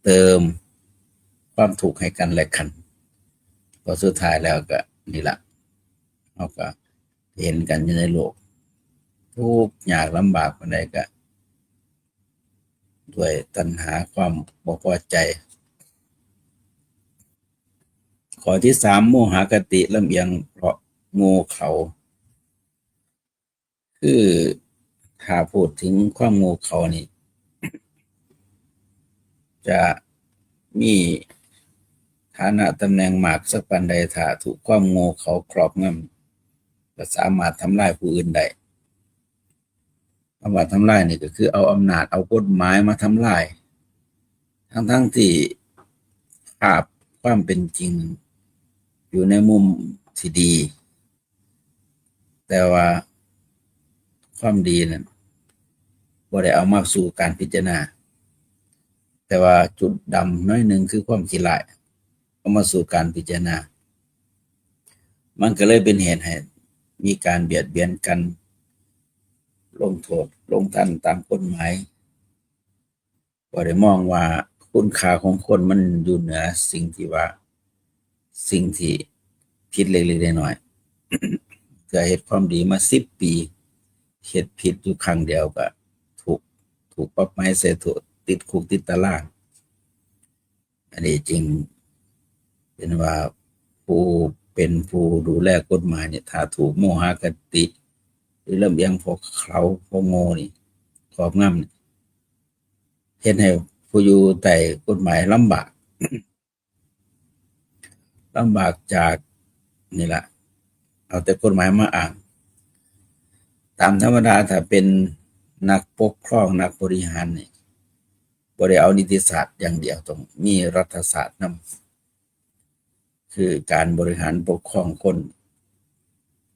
เติมความทุกข์ให้กันและกันพอสุดท้ายแล้วก็นี่แหละเราก็เห็นกันอยู่ในโลกทุกข์ยากลำบากปานใดก็ด้วยตัณหาความบ่พอใจข้อที่สามโมหคติลำเอียงเพราะโง่เขลาคือถ้าพูดถึงความโง่เขลานี่จะมีฐานะตำแหน่งมากสักปานใดถ้าถูกความโง่เขลาครอบงำก็สามารถทำลายผู้อื่นได้คำว่าทำลายนี่ก็คือเอาอำนาจเอากฎหมายมาทำลายทั้งที่ภาพความเป็นจริงอยู่ในมุมที่ดี แต่ว่าความดีนั้นบ่ได้เอามาสู่การพิจารณาแต่ว่าจุดดำน้อยหนึ่งคือความขี้ร้ายเอามาสู่การพิจารณามันก็เลยเป็นเหตุให้มีการเบียดเบียนกันลงโทษลงทันตามกฎหมายบ่ได้มองว่าคุณค่าของคนมันอยู่เหนือสิ่งที่ผิดเล็กๆน้อยๆก็เฮ็ดความดีมา10 ปีเฮ็ดผิดอยู่ครั้งเดียวก็ถูกปรับไม้ใส่โทษติดคุกติดตารางอันนี้จริงเป็นว่าผู้ดูแลกฎหมายเนี่ยถ้าถูกโมหคติหรือลำเอียงพวกเขาพวกโง่นี่ครอบงำเฮ็ดให้ผู้อยู่ใต้กฎหมายลำบาก ลำบากจากนี่ล่ะเอาแต่กฎหมายมาอ้างตามธรรมดาถ้าเป็นนักปกครองนักบริหารนี่บ่ได้เอานิติศาสตร์อย่างเดียวต้องมีรัฐศาสตร์นำคือการบริหารปกครองคน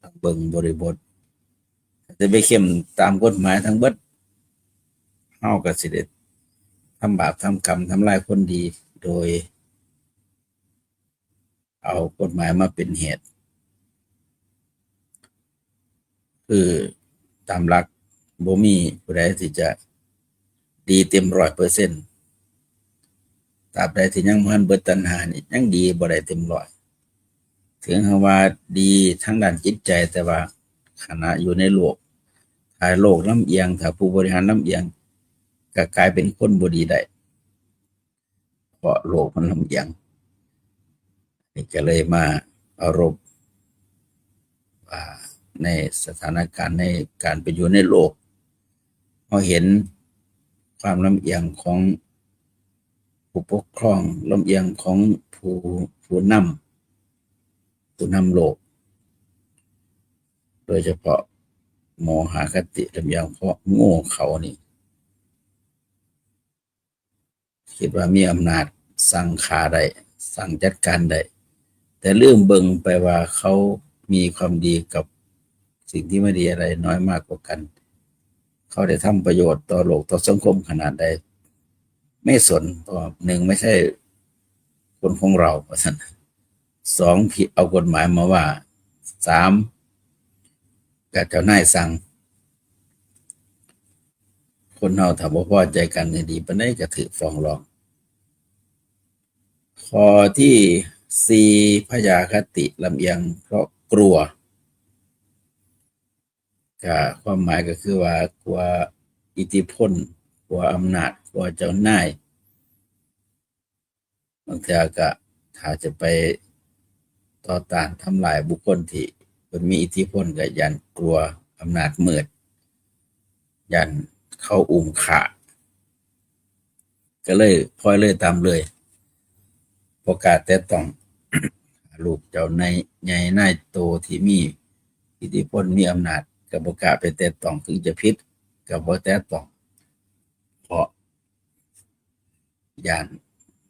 ต้องเบิ่งบริบทจะไปเข้มตามกฎหมายทั้งเบิดเฮาก็สิได้ทำบาปทำกรรมทำลายคนดีโดยเอากฎหมายมาเป็นเหตุคือตามหลักบ่มีผู้ใดที่จะดีเต็ม 100% ตราบใดที่ยังบ่ทันเบิดตัณหานี่ยังดีบ่ได้เต็ม100ถึงว่าดีทั้งด้านจิตใจแต่ว่าขณะอยู่ในโลกถ้าโลกลำเอียงถ้าผู้บริหารลำเอียงก็กลายเป็นคนบ่ดีได้เพราะโลกมันลำเอียงนี่ก็เลยมาอารมณ์ว่าในสถานการณ์ในการไปอยู่ในโลกเราเห็นความลำเอียงของผู้ปกครองลำเอียงของผู้นำโลกโดยเฉพาะโมหคติลำเอียงเพราะโง่เขานี่คิดว่ามีอำนาจสั่งฆ่าได้สั่งจัดการได้แต่ลืมเบิ่งไปว่าเขามีความดีกับสิ่งที่ไม่ดีอะไรน้อยมากกว่ากันเขาได้ทำประโยชน์ต่อโลกต่อสังคมขนาดใด ไม่สนเพราะว่าหนึ่งไม่ใช่คนของเราเพราะฉะนั้นสองผิดเอากฎหมายมาว่าสามกับเจ้านายสั่งคนเฮาถ้าบ่พอใจกันนี่ดีปานใดก็ถูกฟ้องร้องข้อที่สี่พยาคติลำเอียงเพราะกลัวก็ความหมายก็คือว่ากลัวอิทธิพลกลัวอำนาจกลัวเจ้านายบางเทื่อก็ถ้าจะไปต่อต้านทำลายบุคคลที่เพิ่นมีอิทธิพลก็ย้านกลัวอำนาจมืดย้านเข้าอุ้มฆ่าก็เลยพลอยเลยตามเลยบ่กล้าแตะต้อง ลูกเจ้านายใหญ่นายโตที่มีอิทธิพลมีอำนาจก็บ่กล้าไปแตะต้องถึงจะผิดก็บ่แตะต้องเพราะย้าน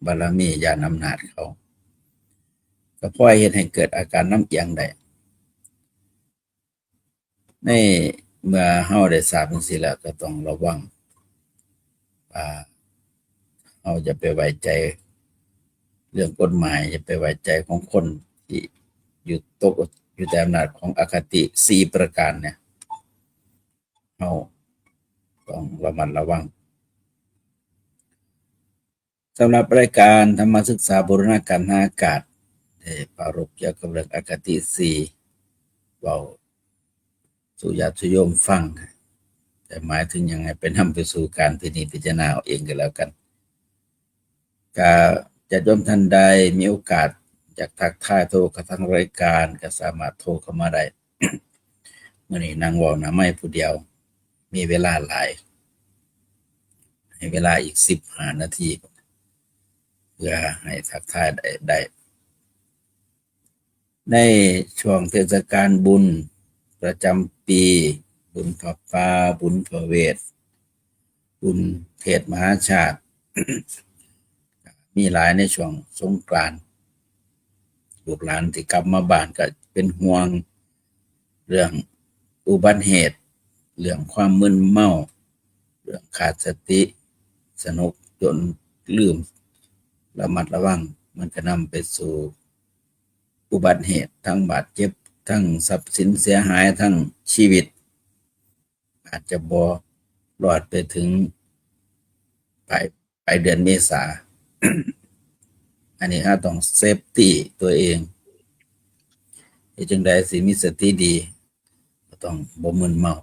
บารมีย้านอำนาจเขาก็พลอยเฮ็ดให้เกิดอาการน้ำเอียงได้ในเมื่อเฮาได้ทราบจังซี่แล้วก็ต้องระวังว่าเฮาจะไปไว้ใจเรื่องกฎหมายอย่าไปไว้ใจของคนที่อยู่ตกอยู่ใต้อำนาจของอคติ4ประการเนี่ยเฮาต้องระมัดระวังสำหรับรายการธรรมศึกษาบูรณาการทางอากาศได้ปรารภเกี่ยวกับเรื่องอคติ4เว้าสู่ญาติโยมฟังแต่หมายถึงยังไงเป็นนำไปสู่การพิจารณาเอาเองก็แล้วกันก็ญาติโยมท่านใดมีโอกาสอยากทักทายโทรกับทางรายการก็สามารถโทรเข้ามาได้ มื้อนี้นั่งเว้าหน้าไมค์ผู้เดียวมีเวลาหลายให้เวลาอีก15นาทีเพื่อให้ทักทายได้ในช่วงเทศกาลบุญประจำปีบุญพระป่าบุญพระเวทบุญเทศมหาชาติ มีหลายในช่วงสงกรานต์ลูกหลานที่กลับมาบ้านก็เป็นห่วงเรื่องอุบัติเหตุเรื่องความมึนเมาเรื่องขาดสติสนุกจนลืมระมัดระวังมันก็นำไปสู่อุบัติเหตุทั้งบาดเจ็บทั้งทรัพย์สินเสียหายทั้งชีวิตอาจจะบ่รอดไปถึงปลายเดือนเมษา อันนี้เราต้องเซฟตี้ตัวเองเฮ็ดจั่งใดสิมีสติดีก็ต้องบ่มึนเมา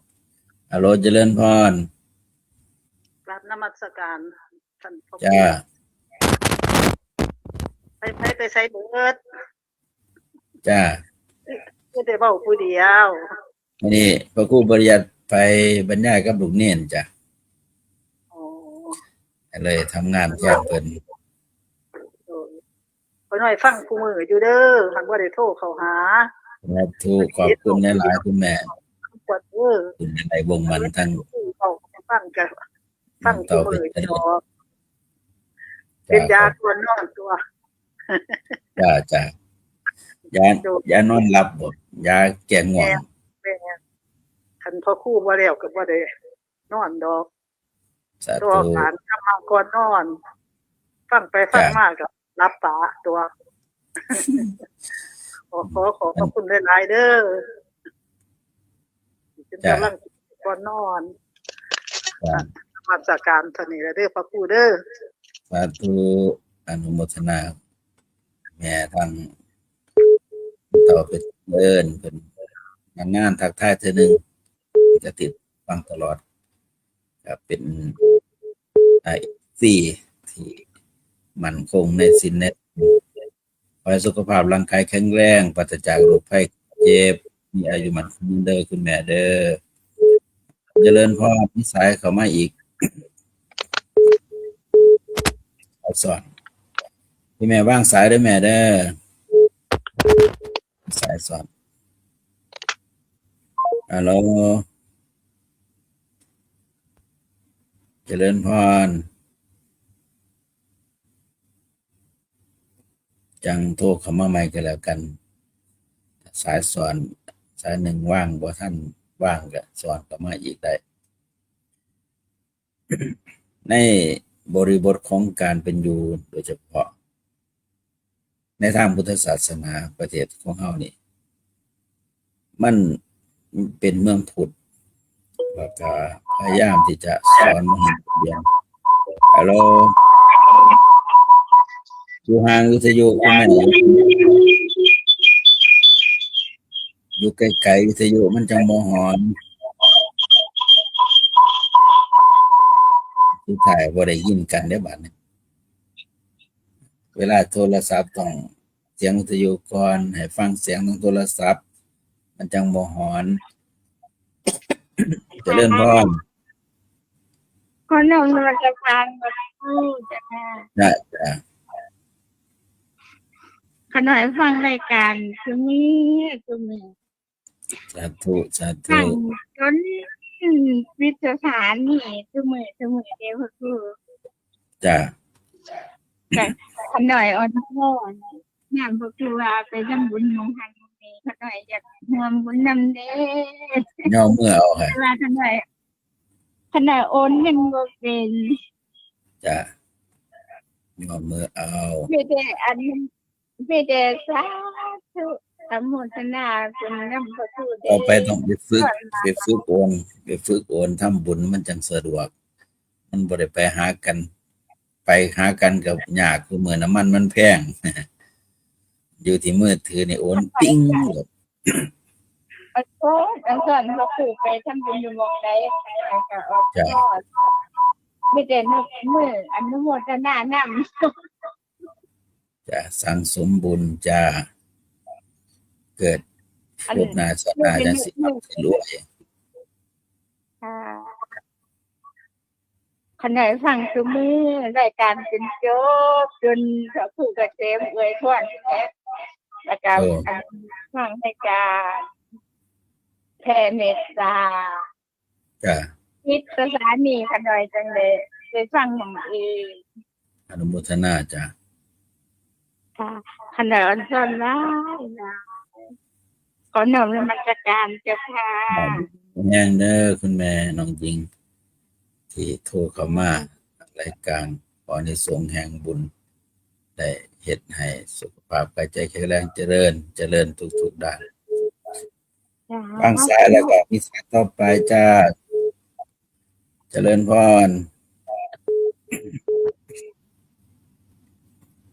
อะโลเจริญพรกราบนมัสการท่านพ่อครู จ้า ไปใช้เบิด จ้า คือได้เว้าผู้เดียว วันนี้พระครูปริยัติไปบรรยายกับลูกเนนจ้ะ อ๋อ เลยทำงานแทนเพิ่น ขอหน่อยฟังผู้มืออยู่เด้อหักบ่ได้โทรเข้าหา ครับทุกขอบคุณหลายๆคุณแม่ ปวดเด้อ คุณในวงมันทั้ง เข้าฟังกันฟัง ต่อ ผู้ ไป มือ จะ จ ได้ อเป็นยาตัวนอนตัว จ้ายานอนหลับบ่ยาแก้ง่วง แม่คันพ่อครูบ่แล้วก็บ่ได้นอนดอก สา ตัว ธุ การทำมาก่อนนอน ฟังไปฟังมาก็รับตาตัว ขอขอบคุณหลายๆเด้อเป็นกำลังก่อนนอน จ้า มาจากการเท่านี้แล้วเด้อพระครูเด้อ สาธุอนุโมทนาแม่ทั้งต่อไปเอิ้นเพิ่นงานทักทายเทื่อนึงจะติดฟังตลอดก็เป็นที่มั่นคงในศีลในขอให้สุขภาพร่างกายแข็งแรงปราศจากโรคภัยเจ็บมีอายุมั่นคงเด้อคุณแม่เด้อเจริญพรมีสายเข้ามาอีกเอาสอนพี่แม่วางสายเด้อแม่เด้อสายสอนฮัลโหลเจริญพรจังโทรเข้ามาใหม่ก็แล้วกันสายสอนสายหนึ่งว่างบ่ท่านว่างก็สอนเข้ามาอีกได้ ใน บริบทของการเป็นอยู่โดยเฉพาะในทางพุทธศาสนาประเทศของเฮานี่มันเป็นเมืองพุทธแล้วก็พยายามที่จะสอนมนุษย์เรียนฮัลโหลอยู่ห่างวิทยุคุณแม่อยู่ไกลๆวิทยุมันจังบ่หอนที่ถ่ายบ่ได้ยินกันได้อบัดนี้เวลาโทรศัพท์ต้องเสียงวิทยุก่อนให้ฟังเสียงของโทรศัพท์มันจังบ่หอนเจริญพร คนนมมันจะฟังก็พูดจ้ะค่ะ จ้ะ ขน่อยฟังรายการคือมีสาธุฟังจนวิทยาศาสตร์นี่คือมือเดียวคือ จ้ะ แต่ขน่อยอ่อนพ่องานพวกคือว่าไปทำบุญของทางนี้ขน่อยอยากร่วมบุญนำเด้ ย่อเมื่อเอาค่ะ ว่าขน่อยโอนเงินบ่เป็น จ้ะย่อเมื่อเอา ไม่ได้สาธุอนุโมทนาคุณนำพระคุณ ต่อไปต้องไปฝึกโอนทำบุญมันจังสะดวกมันบ่ได้ไปหากันกับยากคือมื้อน้ำมันมันแพง อยู่ที่มือถือนี่โอนปิ้งเลย โอ้อันก่อนเขาขู่ไปทำบุญอยู่หมองใดก็ออกยอดไม่ได้นึกมืออนุโมทนานำ จะสั่งสมบุญจะเกิดรูปหน้าสนาจังสิรวย ค่ะขณะฟังคือมือรายการเป็นโจ๊กจนเขาขู่กระเจมเอ่ยทวนแล้วก็ฟังรายการแผ่เมตตา จ้ะ คิดสถานีขณะจังเลยไปฟังของเอง อนุโมทนาจ้ะ ค่ะขณะอันสอนร้ายนะขอนมนมัสการเจ้าค่ะ แห้งเด้อคุณแม่น้องหญิงที่โทรเข้ามารายการขออานิสงส์แห่งบุญได้เฮ็ดให้สุขภาพกายใจแข็งแรงเจริญทุกด้านบางสายแล้วก็มีสายต่อไปจ้าเจริญพร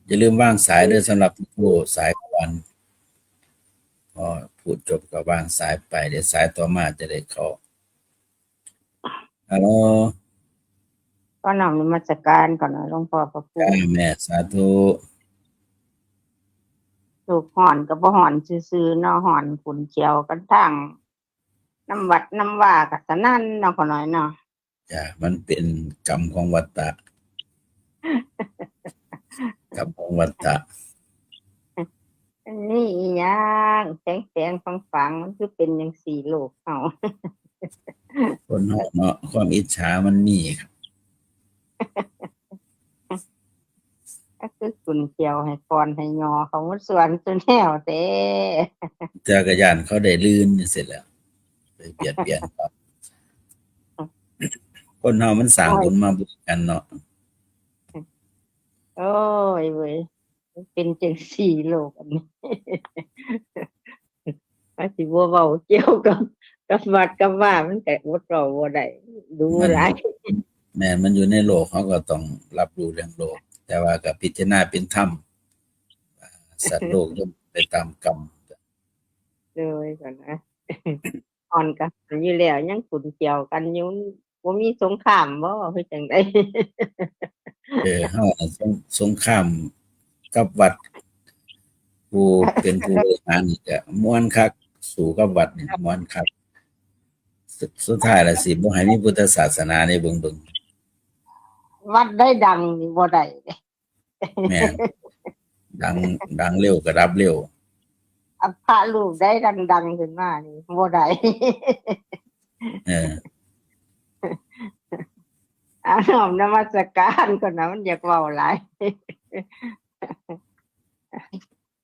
อย่าลืมวางสายด้วยสำหรับผู้สายก่อนพอพูดจบก็วางสายไปเดี๋ยวสายต่อมาจะได้เข้าฮัลโหล ก็นำนมัสการก่อนนะหลวงพ่อพระพุทธ แม่สาธุ ถูกห่อนกับบ่ห่อนซื่อๆเนาะห่อนขุนเขียวกันทั้งน้ำวัดน้ำว่ากับสนั่นเนาะขอน้อยเนาะ จ้ะมันเป็นกรรมของวัฏฏะ กรรมของวัฏฏะ อันนี้อีหยังแสงฟังมันคือเป็นจังสี่โลกเฮา คนเฮาเนาะความอิจฉามันมีครับ ก็คือขุนเขียวให้กรให้ยอเขามันสวนจนแนวเต้ จักรยานเขาได้ลื่นเสร็จแล้วไปเปลี่ยนครับคนเฮามันสร้างบุญมาบุญกันเนาะ โอ้ยเว้ยมันเป็นจังสี่โลกอันนี้ ว่าสิบ่เว้าเกี่ยวกับวัดกับว่ามันก็อดเว้าบ่ได้ดูหลาย แม่นมันอยู่ในโลกเขาก็ต้องรับรู้เรื่องโลก แต่ว่าก็พิจารณาเป็นธรรมสัตว์โลกย่อมไปตามกรรม เลยก่อนนะ อ่อนกันอยู่แล้วยังขุนเกี่ยวกันอยู่บ่มีสงครามบ่คือจังได๋ เฮาสงครามกับวัดผู้เป็นผู้บริหารนี่ก็ม่วนคักสู้กับวัดนี่ม่วนคักสุดท้ายแล้วสิบ่ให้มีพุทธศาสนาในเบิ่ง วัดได้ดังนี่บ่ได้เด้ แม่นดังเร็วก็รับเร็ว อัพพระลูกได้ดังๆขึ้นมานี่บ่ได้ เออ เอาน้อมนมัสการก่อนนะมันอยากเว้าหลาย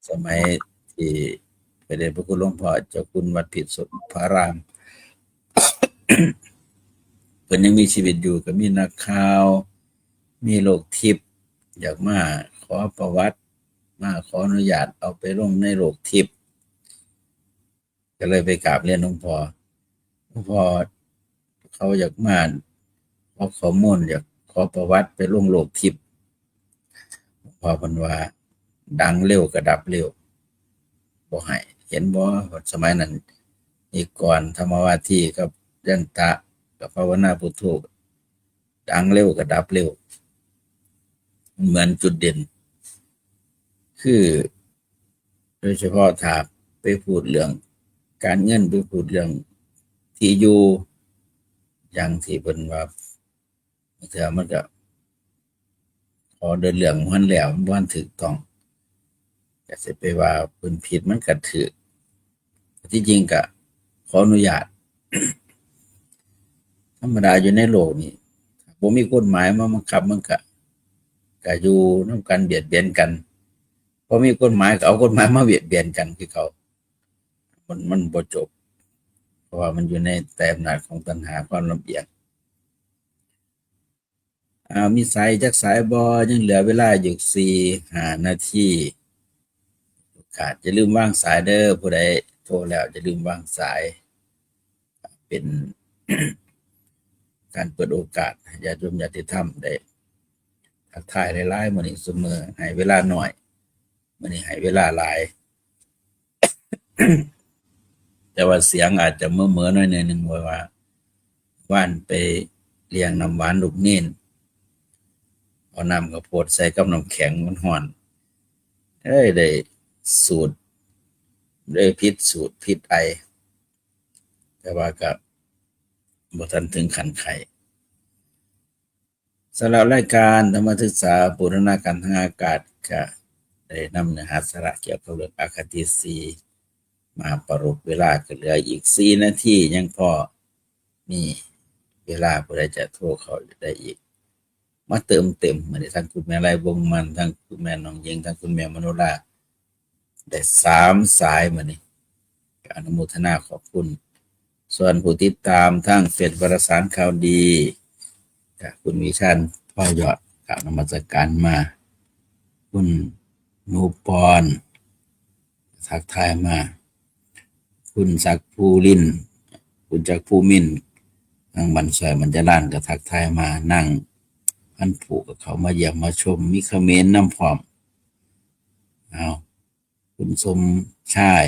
สมัยที่พระเดชพระคุณหลวงพ่อเจ้าคุณวัดผิดสุดพระราม เพิ่นยังมีชีวิตอยู่ก็มีนักข่าว มีโลกทิพย์อยากมาขอประวัติมาขออนุญาตเอาไปลงในโลกทิพย์ก็เลยไปกราบเรียนหลวงพ่อเขาอยากมาขอข้อมูลอยากขอประวัติไปลงโลกทิพย์หลวงพ่อเพิ่นว่าดังเร็วก็ดับเร็วบ่ให้เห็นบ่สมัยนั้นอีกก่อนธรรมวาทีกับยันตะกับภาวนาพุทโธดังเร็วก็ดับเร็วเหมือนจุดเด่นคือโดยเฉพาะถ้าไปพูดเรื่องการเงินไปพูดเรื่องที่อยู่อย่างที่เพิ่นว่าเถื่อมันก็พอเดินเรื่องมันแล้วมันบ่ถูกต้องก็สิไปว่าเพิ่นผิดมันก็ถูกที่จริงก็ขออนุญาต ธรรมดาอยู่ในโลกนี้บ่มีกฎหมายมาบังคับมันก็อยู่นำกันเบียดเบียนกันพอมีกฎหมายก็เอากฎหมายมาเบียดเบียนกันคือเขามันบ่จบเพราะว่ามันอยู่ในแต่อำนาจของตัณหาความลำเอียงมีสายจักสายบ่ยังเหลือเวลาอยู่4-5 นาทีอย่าลืมวางสายเด้อผู้ใดโทรแล้วอย่าลืมวางสายเป็น การเปิดโอกาสญาติโยมญาติธรรมได้ทักทายหลายๆมื้อนี้เสมอให้เวลาน้อยมื้อนี้ให้เวลาหลาย แต่ว่าเสียงอาจจะเมื่อๆหน่อยนึงว่าว่านไปเลี้ยงน้ำหวานลูกเน้นเอาน้ำข้าวโพดใส่กับน้ำแข็งมันร้อนได้สูตรได้พิษสูตรพิษไอแต่ว่าก็บ่ทันถึงขั้นไข้สำหรับรายการธรรมศึกษาบูรณาการทางอากาศก็ได้นำเนื้อหาสาระเกี่ยวกับเรื่องอคติ4มาประรบเวลาก็เหลืออีก4 นาทียังพอมีเวลาผู้ใดจะโทรเข้าได้อีกมาเติมเต็มมื้อนี้ทั้งคุณแม่ไรวงมันทั้งคุณแม่น้องหญิงทั้งคุณแม่มโนราได้3 สายมื้อนี้ก็อนุโมทนาขอบคุณส่วนผู้ติดตามทั้งเฟซวารสารข่าวดีคุณวิชันพ่อยอดกราบนมัสการมาคุณนูปอนทักทายมาคุณศักดิ์ภูลินคุณจักรภูมินทางบันซอยมันจะล้านก็ทักทายมานั่งพันผูกกับเขามาเยี่ยมมาชมมีคอมเมนต์น้ำพร้อมคุณสมชาย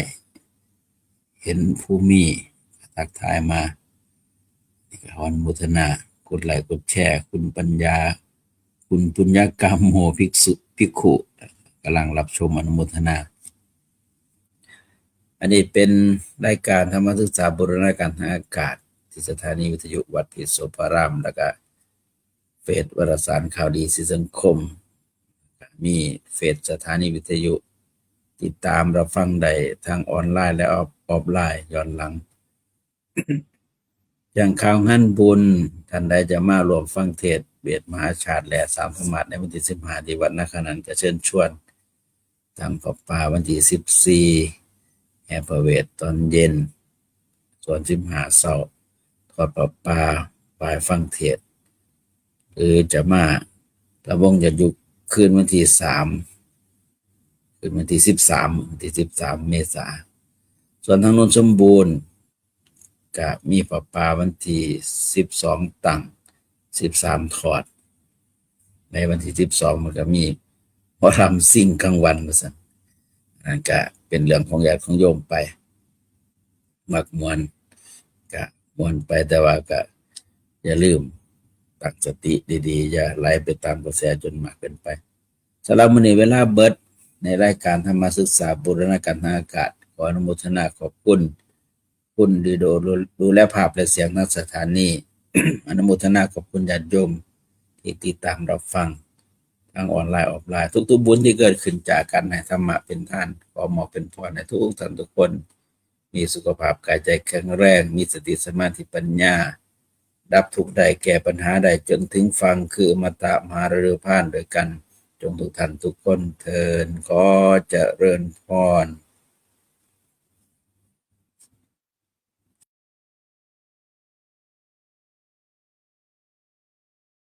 เห็นภูมิทักทายมาขออนุโมทนากดไลค์กดแชร์คุณปัญญาคุณปุญญกรรมโหภิกขุกำลังรับชมอนุโมทนาอันนี้เป็นรายการธรรมศึกษาบูรณาการทางอากาศที่สถานีวิทยุวัดพิโสภารามแล้วก็เฟซวารสารข่าวดีสีสังคมมีเฟซสถานีวิทยุติดตามรับฟังได้ทางออนไลน์และออฟไลน์ย้อนหลัง อย่างข่าวงานบุญท่านใดจะมารวมฟังเทศน์เบียดมหาชาติและ3 ธรรมะในวันที่15ที่วัดนาคนันท์ก็เชิญชวนทำประปาวันที่14แห่พระเวทตอนเย็นส่วน15เช้าทอดประปาปลายฟังเทศน์หรือจะมาระวงจะอยู่คืนวันที่3คืนวันที่13เมษายนส่วนทางโน้นสมบูรณ์ก็มีประปาวันที่12ตั้ง13ถอดในวันที่12มันก็มีหมอลำซิ่งกลางวันว่าซั่นนั่นก็เป็นเรื่องของญาติของโยมไปมักม่วนก็ม่วนไปแต่ว่าก็อย่าลืมตั้งสติดีๆอย่าไหลไปตามกระแสจนมากเกินไปสำหรับมื้อนี้เวลาเบิดในรายการธรรมศึกษาบูรณาการทางอากาศขออนุโมทนาขอบคุณคุณดูแลภาพและเสียงทางสถานี อนุโมทนาขอบคุณญาติโยมที่ติดตามรับฟังทางออนไลน์ออฟไลน์ทุกๆบุญที่เกิดขึ้นจากการให้ธรรมะเป็นท่านขอมอบเป็นพรให้ทุกท่านทุกคนมีสุขภาพกายใจแข็งแรงมีสติสมาธิปัญญาดับทุกข์ได้แก้ปัญหาได้จนถึงฟังคืออมตะมหาฤทัยโดยกันจงทุกท่านทุกคนเทินขอเจริญพร